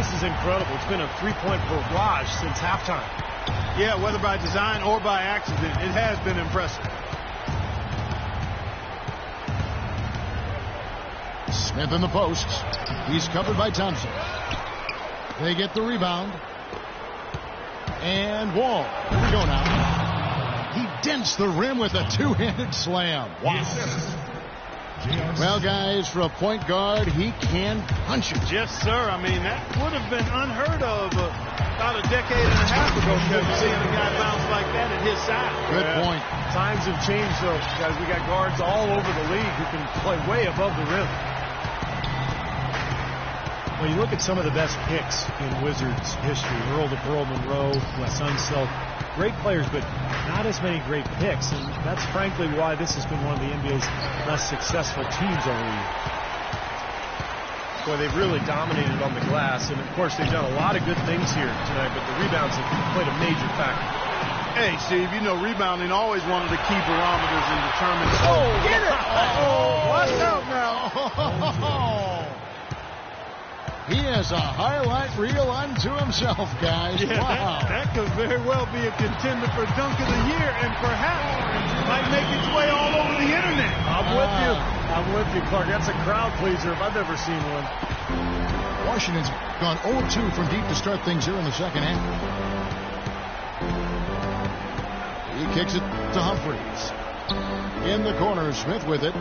This is incredible. It's been a three-point barrage since halftime. Yeah, whether by design or by accident, it has been impressive. Smith in the post. He's covered by Thompson. They get the rebound. And Wall. Here we go now. He dents the rim with a two-handed slam. Wow. Well, guys, for a point guard, he can punch it. Yes, sir. I mean, that would have been unheard of about a decade and a half ago, Kevin, seeing a guy bounce like that at his side. Good point. Times have changed, though, guys. We got guards all over the league who can play way above the rim. When you look at some of the best picks in Wizards history, Earl to Pearl, Monroe, Wes Unseld, great players, but not as many great picks. And that's frankly why this has been one of the NBA's less successful teams over the years. Boy, they've really dominated on the glass. And, of course, they've done a lot of good things here tonight, but the rebounds have played a major factor. Hey, Steve, you know rebounding always one of the key barometers in determining. Oh, get it! Watch out now. He has a highlight reel unto himself, guys. Yeah, wow. That could very well be a contender for Dunk of the Year, and perhaps might make its way all over the internet. I'm with you, Clark. That's a crowd pleaser if I've ever seen one. Washington's gone 0-2 from deep to start things here in the second half. He kicks it to Humphries. In the corner, Smith with it.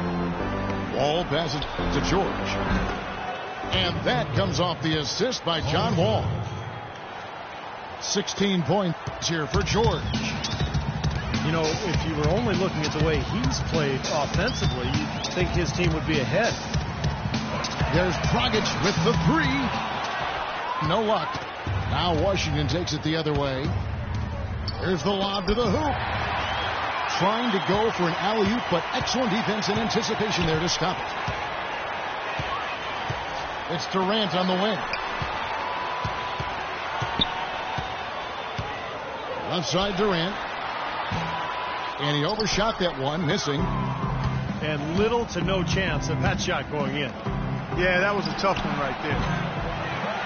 Wall passes to George. And that comes off the assist by John Wall. 16 points here for George. You know, if you were only looking at the way he's played offensively, you'd think his team would be ahead. There's Dragic with the three. No luck. Now Washington takes it the other way. There's the lob to the hoop. Trying to go for an alley-oop, but excellent defense and anticipation there to stop it. It's Durant on the wing. Left side Durant. And he overshot that one, missing. And little to no chance of that shot going in. Yeah, that was a tough one right there.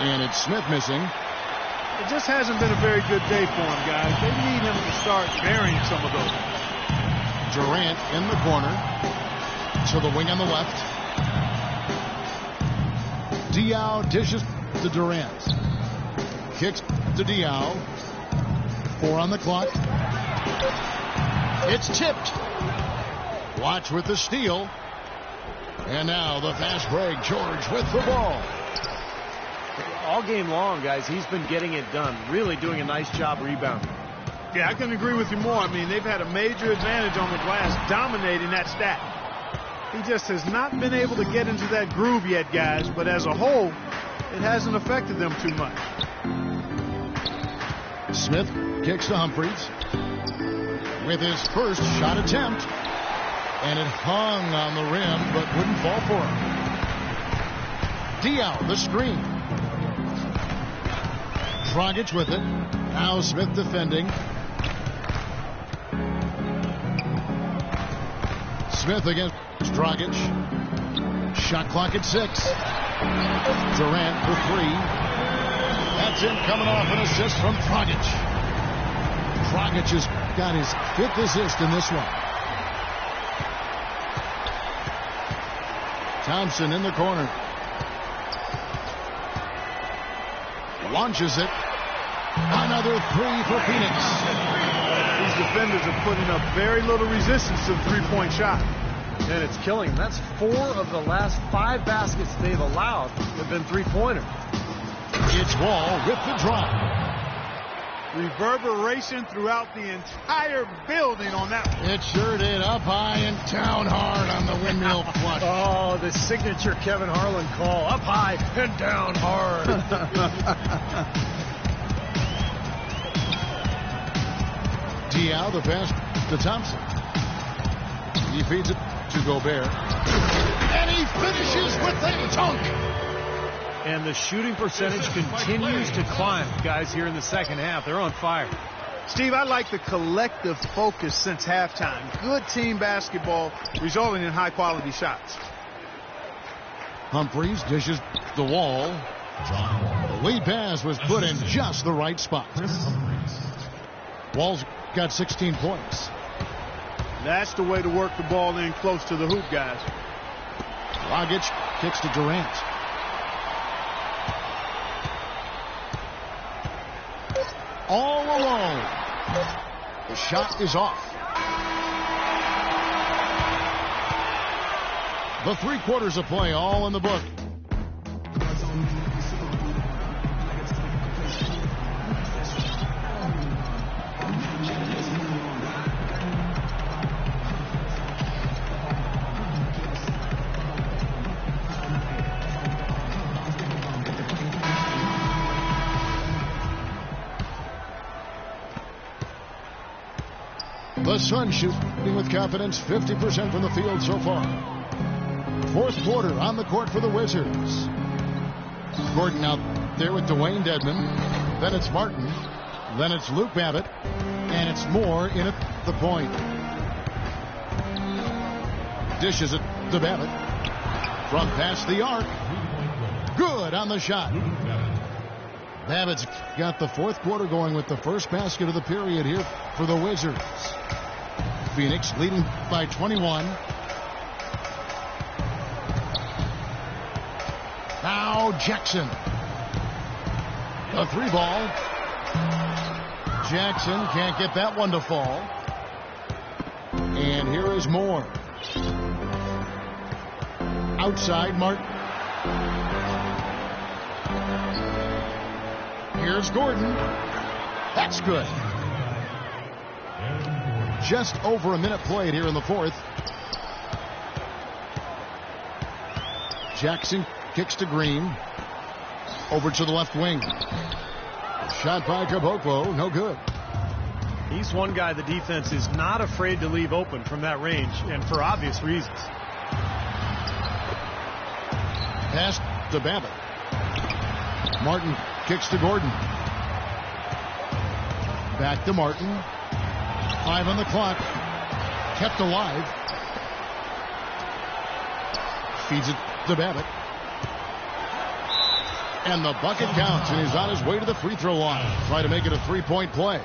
And it's Smith missing. It just hasn't been a very good day for him, guys. They need him to start burying some of those. Durant in the corner. To the wing on the left. Diaw dishes to Durant. Kicks to Diaw. 4 on the clock. It's tipped. Watch with the steal. And now the fast break. George with the ball. All game long, guys, he's been getting it done. Really doing a nice job rebounding. Yeah, I couldn't agree with you more. I mean, they've had a major advantage on the glass, dominating that stat. He just has not been able to get into that groove yet, guys. But as a whole, it hasn't affected them too much. Smith kicks to Humphries with his first shot attempt. And it hung on the rim, but wouldn't fall for him. Diaw, the screen. Dragic with it. Now Smith defending. Smith against Dragic. Shot clock at 6. Durant for 3. That's in, coming off an assist from Dragic. Dragic has got his 5th assist in this one. Thompson in the corner. Launches it. Another 3 for Phoenix. These defenders are putting up very little resistance to the three-point shot. And it's killing them. That's 4 of the last 5 baskets they've allowed have been three-pointers. It's Wall with the drop. Reverberation throughout the entire building on that one. It sure did. Up high and down hard on the windmill flush. Oh, the signature Kevin Harlan call. Up high and down hard. Diaw, the pass to Thompson. He feeds it to Gobert. And he finishes with a dunk. And the shooting percentage continues to climb, guys, here in the second half. They're on fire. Steve, I like the collective focus since halftime. Good team basketball resulting in high-quality shots. Humphries dishes the Wall. Lead pass was put in just the right spot. Wall's got 16 points. That's the way to work the ball in close to the hoop, guys. Dragic kicks to Durant. All alone. The shot is off. The 3 quarters of play all in the book. The Suns shooting with confidence, 50% from the field so far. 4th quarter on the court for the Wizards. Gordon out there with Dwayne Dedmon. Then it's Martin. Then it's Luke Babbitt. And it's Moore in at the point. Dishes it to Babbitt. From past the arc. Good on the shot. Babbitt's got the 4th quarter going with the first basket of the period here for the Wizards. Phoenix leading by 21. Now Jackson. A 3 ball. Jackson can't get that one to fall. And here is Moore. Outside Martin. Here's Gordon. That's good. Just over a minute played here in the 4th. Jackson kicks to Green. Over to the left wing. Shot by Caboclo. No good. He's one guy the defense is not afraid to leave open from that range, and for obvious reasons. Pass to Babbitt. Martin kicks to Gordon. Back to Martin. 5 on the clock. Kept alive. Feeds it to Babbitt. And the bucket counts, and he's on his way to the free throw line. Try to make it a 3-point play.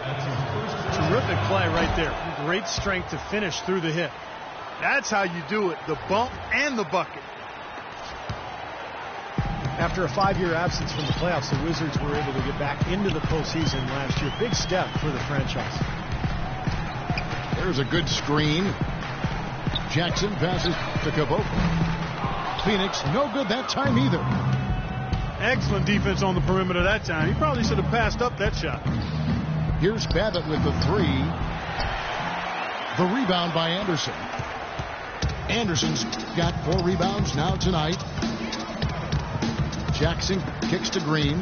Terrific play right there. Great strength to finish through the hit. That's how you do it. The bump and the bucket. After a 5-year absence from the playoffs, the Wizards were able to get back into the postseason last year. Big step for the franchise. There's a good screen. Jackson passes to Caboclo. Phoenix, no good that time either. Excellent defense on the perimeter that time. He probably should have passed up that shot. Here's Babbitt with the 3. The rebound by Anderson. Anderson's got 4 rebounds now tonight. Jackson kicks to Green.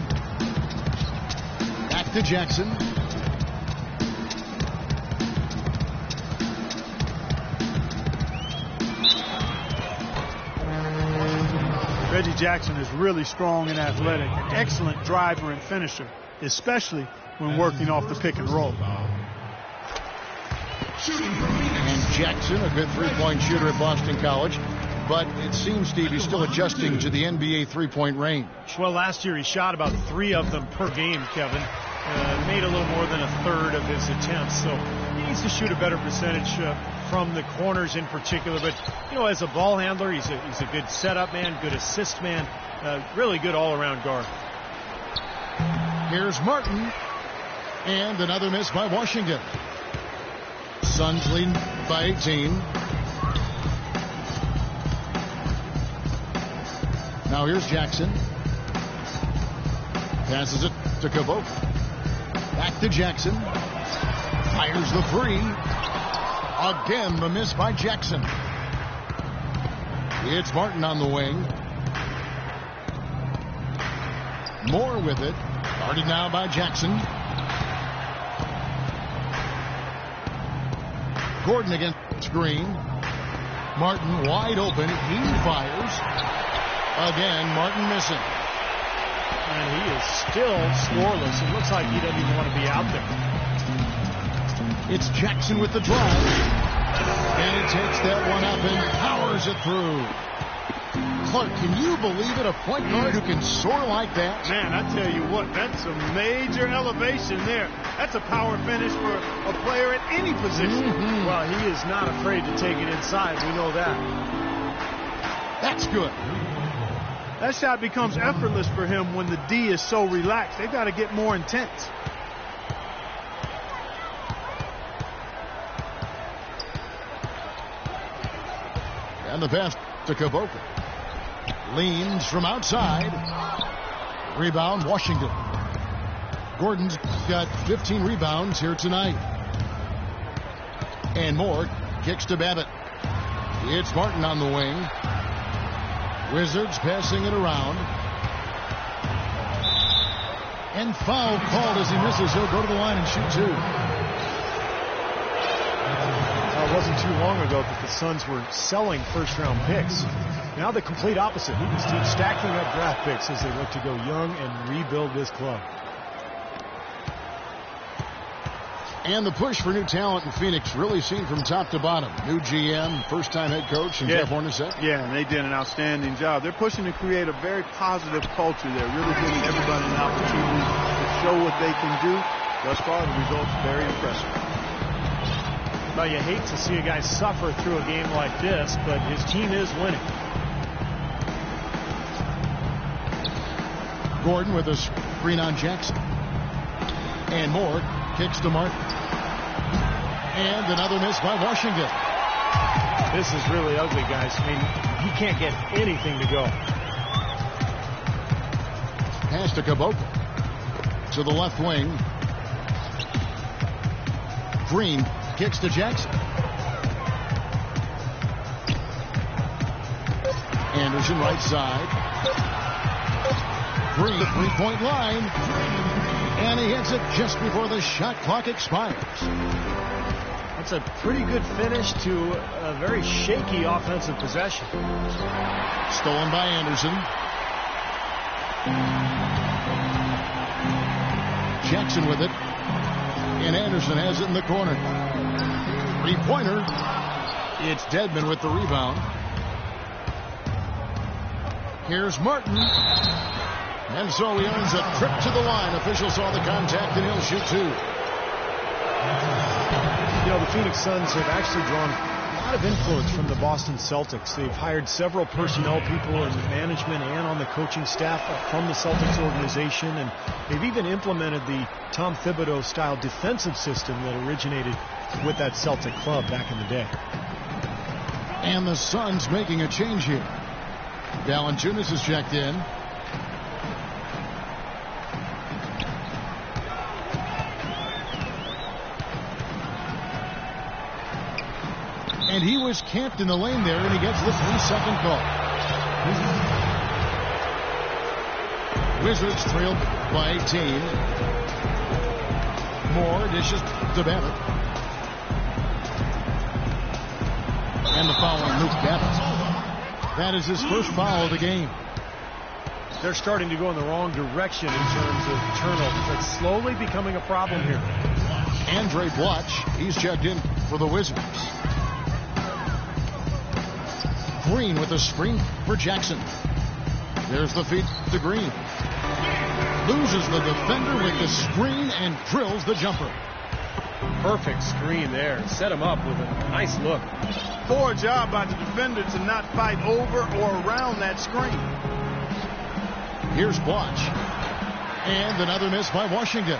Back to Jackson. Reggie Jackson is really strong and athletic. An excellent driver and finisher, especially when working off the pick and roll. And Jackson, a good 3-point shooter at Boston College. But it seems, Steve, he's still adjusting to the NBA 3-point range. Well, last year he shot about 3 of them per game, Kevin. Made a little more than a third of his attempts. So he needs to shoot a better percentage from the corners in particular. But, you know, as a ball handler, he's a good setup man, good assist man, really good all-around guard. Here's Martin. And another miss by Washington. Suns leading by 18. Now here's Jackson. Passes it to Caboclo. Back to Jackson. Fires the 3. Again, the miss by Jackson. It's Martin on the wing. Moore with it. Guarded now by Jackson. Gordon against Green. Martin wide open. He fires. Again, Martin missing. And he is still scoreless. It looks like he doesn't even want to be out there. It's Jackson with the drive. And he takes that one up and powers it through. Clark, can you believe it? A point guard who can soar like that? Man, I tell you what, that's a major elevation there. That's a power finish for a player at any position. Well, he is not afraid to take it inside. We know that. That's good. That shot becomes effortless for him when the D is so relaxed. They've got to get more intense. And the pass to Kaboka. Leans from outside. Rebound, Washington. Gordon's got 15 rebounds here tonight. And Moore kicks to Babbitt. It's Martin on the wing. Wizards passing it around. And foul called as he misses. He'll go to the line and shoot two. It wasn't too long ago that the Suns were selling first-round picks. Now the complete opposite. This team stacking up draft picks as they look to go young and rebuild this club. And the push for new talent in Phoenix really seen from top to bottom. New GM, first-time head coach, and Jeff Hornacek. Yeah, and they did an outstanding job. They're pushing to create a very positive culture. They're really giving everybody an opportunity to show what they can do. Thus far, the results are very impressive. Well, you hate to see a guy suffer through a game like this, but his team is winning. Gordon with a screen on Jackson. And Moore kicks to Martin. And another miss by Washington. This is really ugly, guys. I mean, he can't get anything to go. Pass to Kaboka. To the left wing. Green kicks to Jackson. Anderson right side. Green, three-point line. And he hits it just before the shot clock expires. That's a pretty good finish to a very shaky offensive possession. Stolen by Anderson. Jackson with it. And Anderson has it in the corner. Three-pointer. It's Dedmon with the rebound. Here's Martin. And so he earns a trip to the line. Official saw the contact, and he'll shoot two. You know, the Phoenix Suns have actually drawn a lot of influence from the Boston Celtics. They've hired several personnel people in management and on the coaching staff from the Celtics organization, and they've even implemented the Tom Thibodeau-style defensive system that originated with that Celtic club back in the day. And the Suns making a change here. Valanciunas is checked in. And he was camped in the lane there, and he gets the 3-second call. Wizards trailed by 18. Moore dishes to Babbitt. And the foul on Luke Babbitt. That is his first foul of the game. They're starting to go in the wrong direction in terms of turnovers. It's slowly becoming a problem here. Andre Bloch, he's checked in for the Wizards. Green with a screen for Jackson. There's the feed to Green. Loses the defender with the screen and drills the jumper. Perfect screen there. Set him up with a nice look. Poor job by the defender to not fight over or around that screen. Here's Bloch. And another miss by Washington.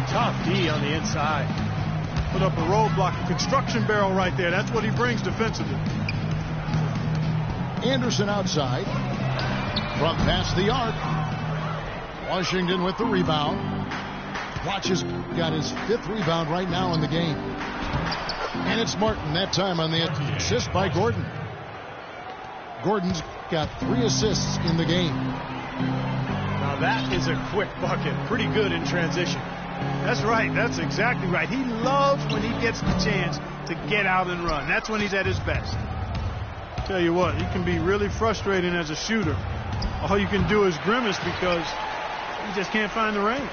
Tough D on the inside. Put up a roadblock, a construction barrel right there. That's what he brings defensively. Anderson outside. From past the arc. Washington with the rebound. Bloch has got his 5th rebound right now in the game. And it's Martin that time on the assist by Gordon. Gordon's got 3 assists in the game. Now that is a quick bucket. Pretty good in transition. That's right. That's exactly right. He loves when he gets the chance to get out and run. That's when he's at his best. Tell you what, he can be really frustrating as a shooter. All you can do is grimace because he just can't find the range.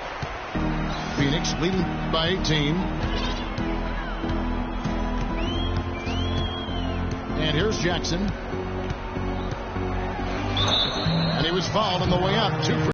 Phoenix leading by 18. And here's Jackson. he was fouled on the way up. 2 free